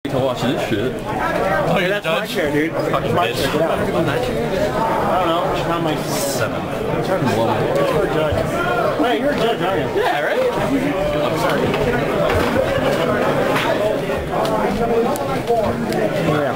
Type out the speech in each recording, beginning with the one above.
To watch this shit. Oh, yeah, that's my chair, dude. Fucking my bitch. chair, yeah. I don't know. It's not my 7. It's hard to blow it. You're a judge. Hey, you're a judge, aren't you? Yeah, right? I'm sorry. Yeah.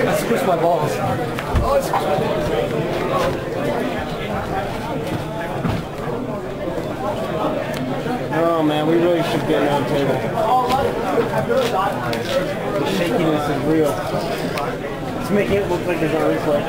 I squished my balls. Oh man, we really should get on the table. The shakiness is real. It's making it look like there's an earthquake.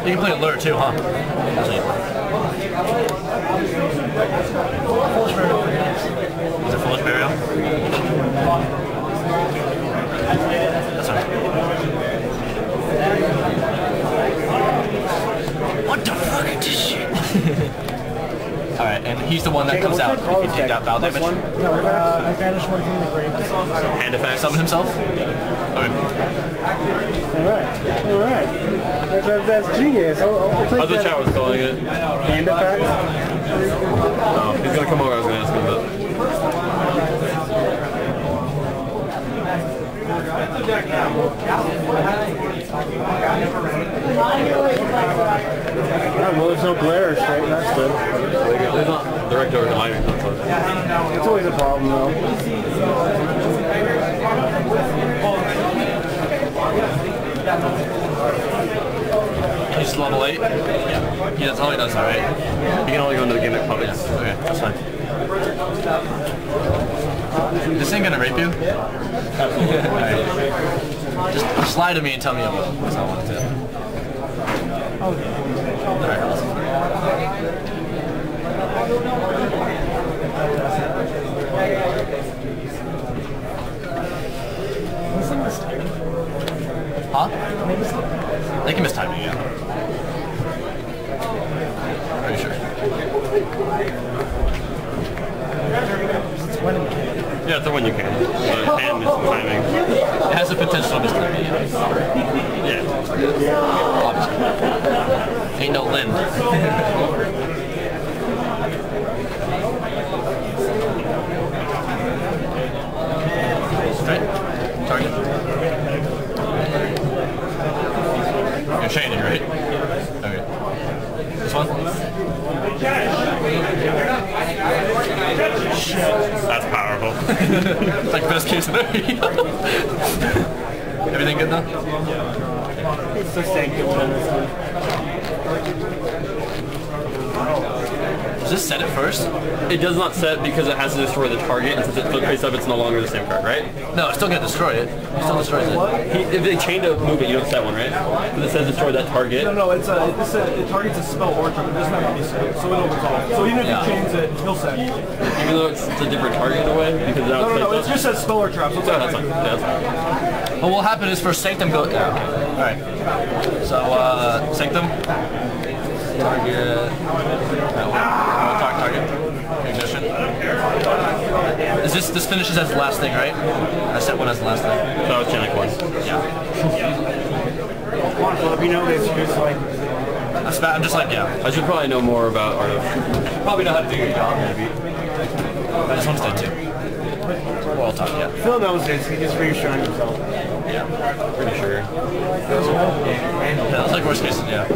You can play alert too, huh? Is it foolish burial? That's right. What the fuck is this shit? Alright, and he's the one that comes out. He can take that foul damage. No, I banished one from the grave. Hand effect. Summon himself? Okay. Alright. That's genius. I'll take Other that. chat was calling it. Hand effect? Oh, he's gonna come over. I was gonna ask him about. Yeah, well, there's no glare straight. That's good. There's not direct over to my console. It's always a problem, though. He's level 8? Yeah. Yeah, that's all he does, alright. You can only go into the Gimmick puppets. Yeah, okay, that's fine. This ain't gonna rape you? Alright. Just lie to me and tell me what's I want to. Alright, awesome. Huh? They can miss timing, yeah. Pretty sure. Yeah, it's the one you can. But hand is timing. It has the potential to miss timing, Yeah. obviously. Ain't no Lin. Right? Target. You're chaining, right? Okay. This one? That's powerful. It's like best case scenario. Everything good though? It's the same. Does this set it first? It does not set because it has to destroy the target, and since it flips face up, it's no longer the same card, right? No, it's still gonna destroy it. It still destroys it. If they chain to move it, you don't set one, right? Because it says destroy that target. No, it targets a spell or trap. It doesn't have to be set, so it'll resolve. So even if he chains it, he'll set. Even though it's a different target in a way, because now No, it's it just says spell or trap. So it's that's fine. Yeah, that's fine. But what will happen is for Sanctum go. Yeah, okay. Alright. So, Sanctum. Target. Target. Ignition. Is this finishes as the last thing, right? I set one as the last thing. So I was chaining one. Yeah. If you know this, you're just like... I'm just like, yeah. I should probably know more about Art of. Probably know how to do your job, maybe. This one's dead too. Well, talk, yeah. Phil knows this. He just reassuring himself. Yeah. Pretty sure. Yeah, that's like worst case, yeah.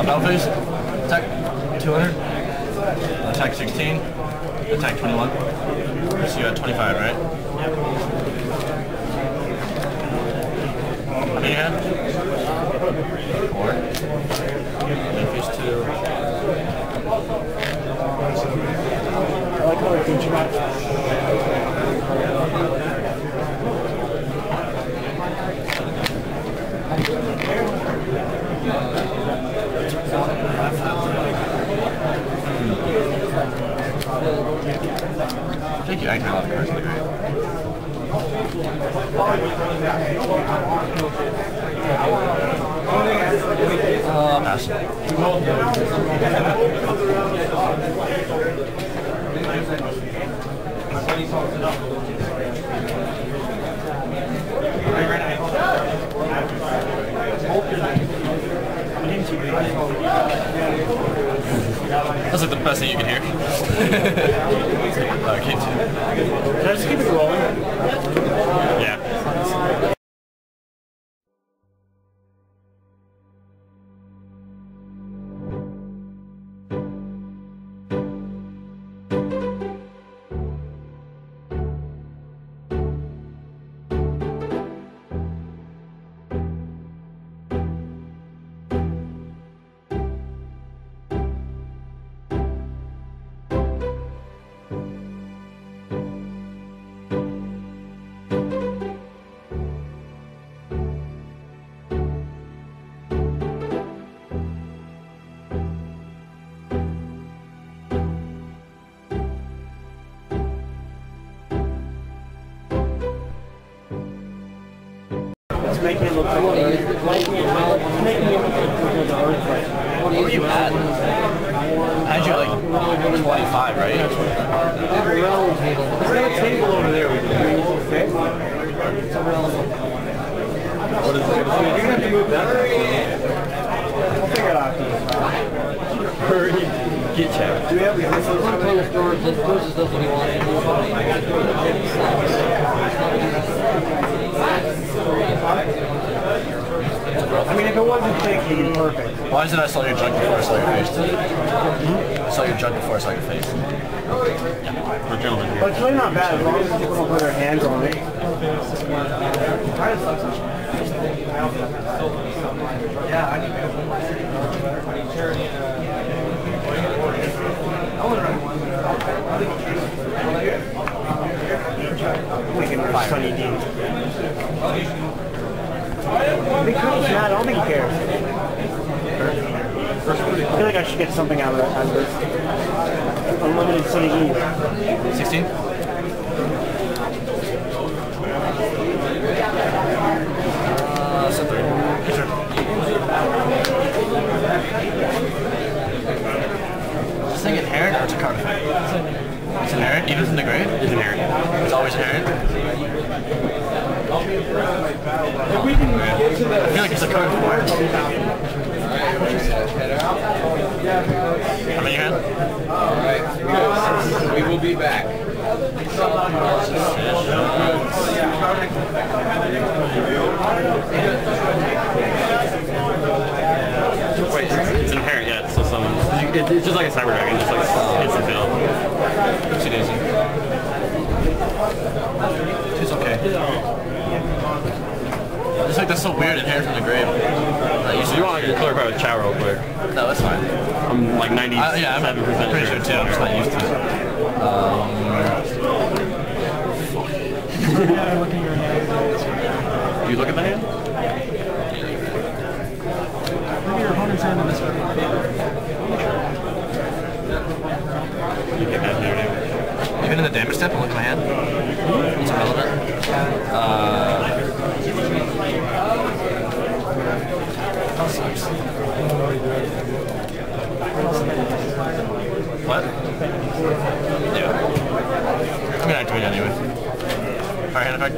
battle phase. Attack 200. Attack 16. Attack 21. So you got 25, right? How many you had? 4. Then phase 2. I like how they're teaching us. I think you actually have a lot of cards in the grave. Pass. That's like the best thing you can hear. Keep Can I just keep it rolling? Yeah. Making it look like making it look like the earthquake. What were you at? How'd you like 25, right? There's a table over there. What is it? You're gonna have to move that. We'll figure it out. Hurry, get checked. Do we have this? One kind of storage that pushes stuff that he I mean, if it wasn't thick, it'd be perfect. Why did I saw your junk before I saw your face? I saw your junk before I saw your face. Yeah, We're gentlemen here. But it's really not bad as long as people don't put their hands on it. Yeah, I need to Making a sunny D. Because Matt, I don't think he cares. I feel like I should get something out of this. Unlimited Sunny E. 16? Set 3. Yes, sir. Is this thing inherent or it's a card effect? It's inherent, even from the grave? It's inherent. It's always inherent? I feel like it's a card for it. How many you had? Alright, we will be back. Wait, it's inherent, yeah. So it's just like a cyber dragon, just like instant fail. Oopsie daisy. She's okay. It's like that's so weird inherent from the grave. You want to color card with chow real quick? No, that's fine. I'm like 97% yeah, I'm pretty sure too. I'm just not used to it. Do you look at the hand? Maybe your opponent's hand in this way. You get that there, Even in the damage step, I look at my hand. It's irrelevant. What? Yeah. I'm gonna activate anyway. Fire hand effect.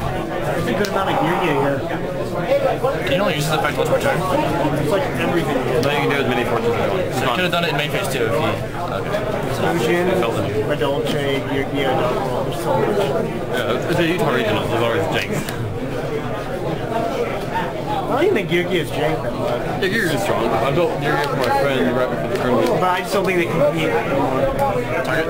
There's a good amount of gear here. Can you only use this effect once per turn? It's like everything. All you can do is mini fortunes if you want. So you could have done it in main phase too if you... Okay. Fusion, Redolce, Yu-Gi-Oh! Dodgeball, there's so much. Yeah, it's a Utah regional, there's always janks. I don't even think Yu-Gi-Oh! is jank that much. Yeah, you're just strong. I built Yu-Gi-Oh! for my friend right before the tournament. But I just don't think they compete anymore. Target.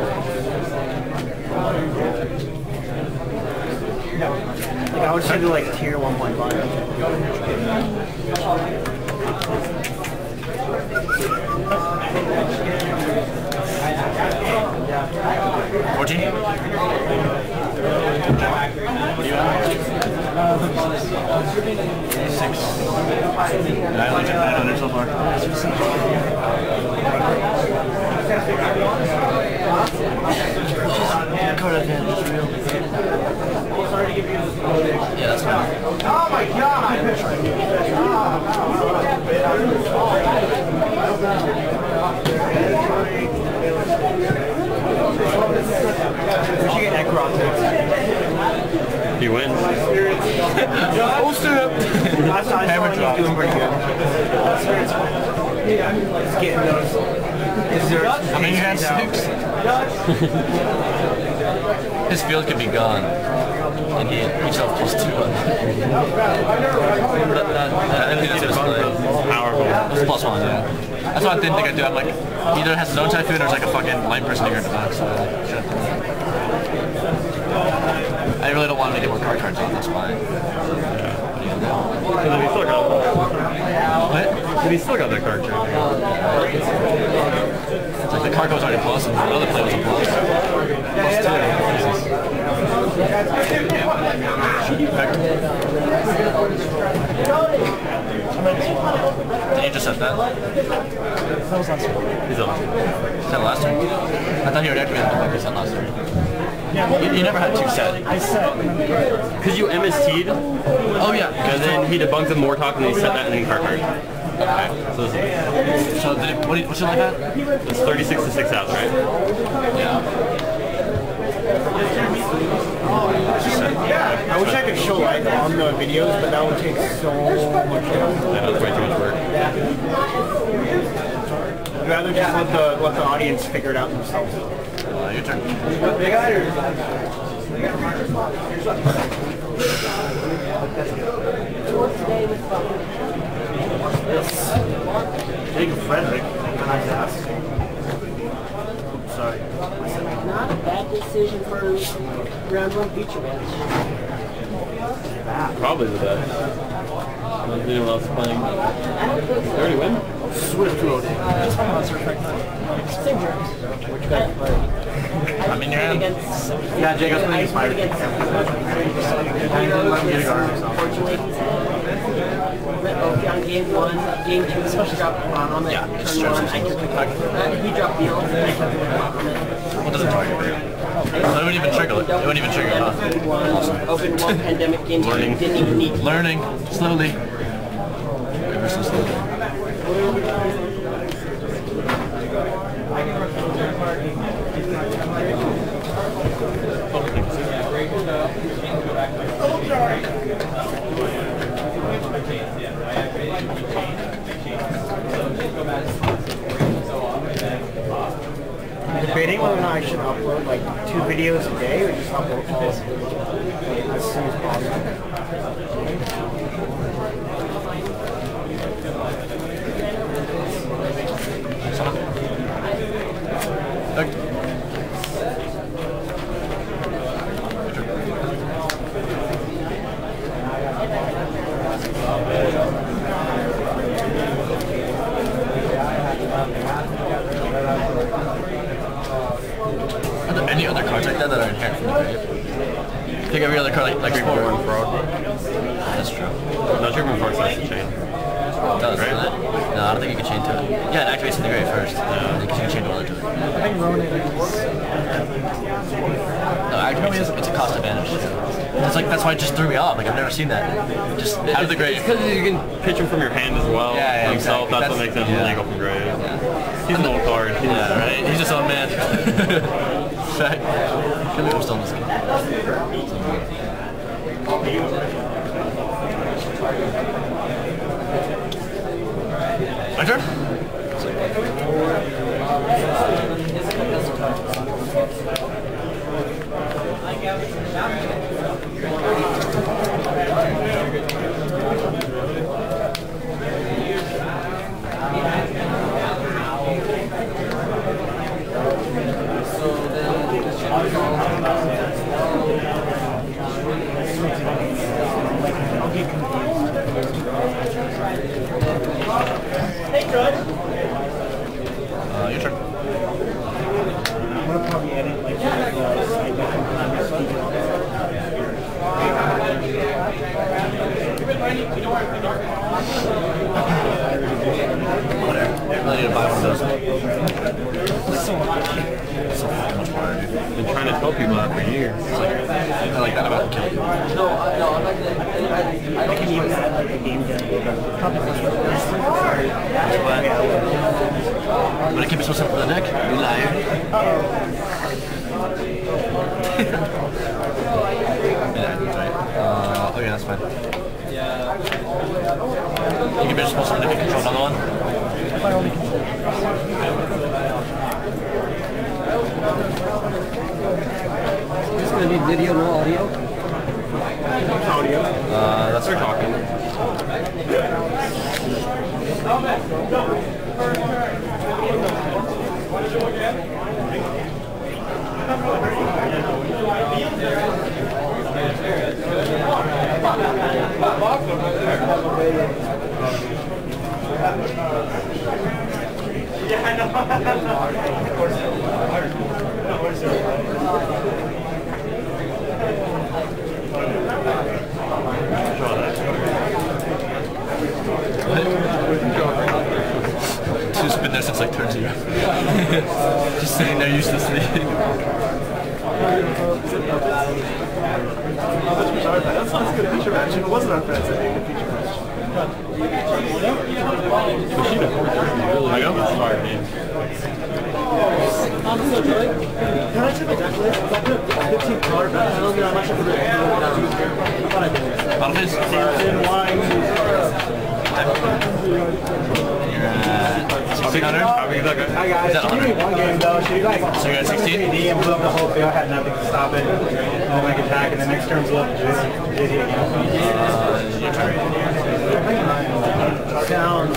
Like, I would say they're like tier 1.5. 14? What do you have? 6. I only took 900 so far. Card advantage is real. Yeah, that's fine. Oh my god! We should get Necron next. You win. Oh, step! Hammer drop. He's doing pretty good. He's getting those. I mean, you had 6. His field could be gone. And he himself plus 2 on that. I think that's his play. Powerful. It's plus 1, yeah. That's what I didn't think I'd do. I'm like, either it has his own typhoon or it's like a fucking line person in your box. So I really don't want to get more card cards on, that's fine. Because he still got What? But he still got that card trick. It's like the card goes already plus and the other play was a plus. Plus 2. Did you just set that? That was last one. He's up. Is that last turn? I thought you already activated the fuck you said last turn. You never had 2 set. I set. Because you MST'd, Oh yeah. and then he debunked the Mortalk, and then he set that and then card card. Okay. So So did it, what's it like that? it's 36 to 6 outs, right? Yeah. I wish I could show like on the videos, but that would take so much time. Yeah, that's way too much work. I'd rather just let the audience figure it out themselves. Your turn. Jacob Frederick, nice ass. Sorry. Not a bad decision for round 1 feature match. Probably the best. Anyone else playing? I don't think They so. already win? Swift Road. Same terms. I'm in your hand. Yeah, Jacob's playing Spider. Unfortunately, he's on game 1, game 2, especially dropped on the turn 1. I took the card. He dropped the ult, and I took the card. What does it target? So it wouldn't even trigger it. It wouldn't even trigger it, huh? Open 1 pandemic game 2, didn't even need to. Learning, slowly. Ever so slowly. Debating whether or not I should upload like 2 videos a day or just upload all as soon as possible. Are there any other cards like that that are inherent from the grave? I think every other card like Reborn Frog. That's true. Not sure if Frog has to chain. It does, Right? doesn't it? No, I don't think you can chain to it. Yeah, it activates in the grave first. Yeah. Because you can chain to other to it. I think Ronan is... No, activates it's a cost advantage. It's like that's why it just threw me off. Like I've never seen that. Just out of the grave. It's because you can pitch him from your hand as well. Yeah, himself. exactly. That's what makes him legal from grave. Yeah. He's an old card. Yeah, right? He's just old man. Fact. I can't believe I'm still in this game. Whatever. I need to buy one of those. So much more, dude. Been trying to tell people that for years. I like that about the kill. I can use that like a game gun. But it can be so simple for the neck. You liar. Yeah, that's right. Okay, that's fine. You can be responsible if you control another one. Is this going to be video, no audio? Audio. That's our talking. Yeah, I know. Two's been there since like turn 0. Just sitting there uselessly. That's not a good feature match. It wasn't our friends that made the feature match. Really hard, man. Can I check the deck list? I put 15 card back. I don't know how much I put it. I thought I did. Battleface? Samson, wine. You're at 1600? Hi guys, she gave me one game though. She like So you're at 16? AD and blew up the whole field. I had nothing to stop it. And then like attack, and the next turn blew up JD again. Your turn. Sounds.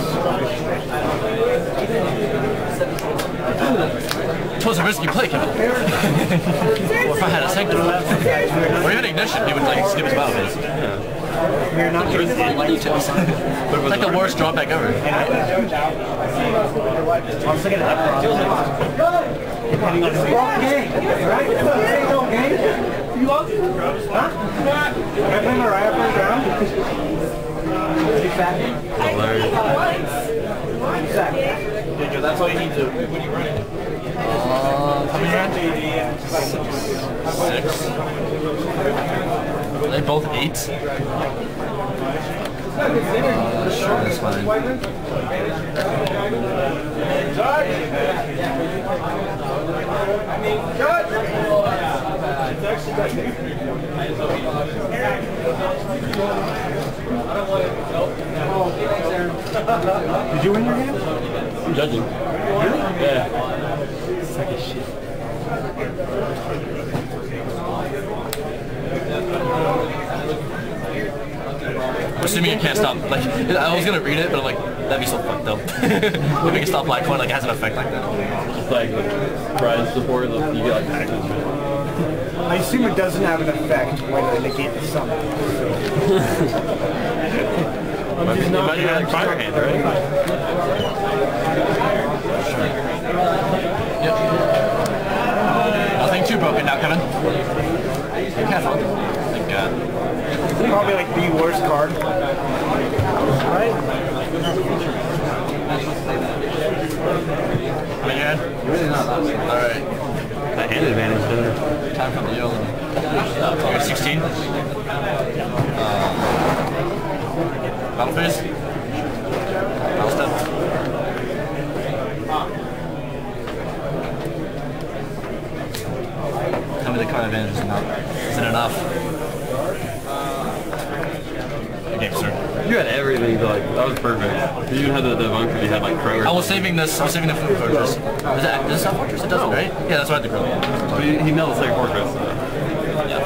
It was a risky play, Kevin. Or if I had a second, or even ignition, he would like skip his battle phase. We're not getting It's like the worst drawback ever. I'm thinking of that depending on the game, right? It's no game. You lost? Huh? Am I playing Mariah first round? You fat? That's all you need to do. How many rounds? 6. Are they both 8s? Sure, that's fine. Did you win your game? I'm judging. Really? Yeah. Suck as shit. Assuming it can't stop. Like, I was gonna read it, but I'm like, that'd be so fucked up. If it can stop black coin, like, it has an effect like that. It's like prize support, you get like packages. I assume it doesn't have an effect when I negate the summon. Imagine you had fire hand, right? Yep. Nothing too broken now, Kevin. Be careful. Thank God. Probably like the worst card. Right? Man. Alright. That hand advantage there. Time for the yellow. You're at 16. Battle phase. Battle step. Tell me the card advantage is not. Isn't enough. Good game, sir. You had everything, like, that was perfect. You even had the bunker, you had like Crow. I was saving this. I was saving the food fortress. Does it stop fortress? It doesn't, right? Yeah, that's what I had to grow. But he nailed the second fortress. Yeah.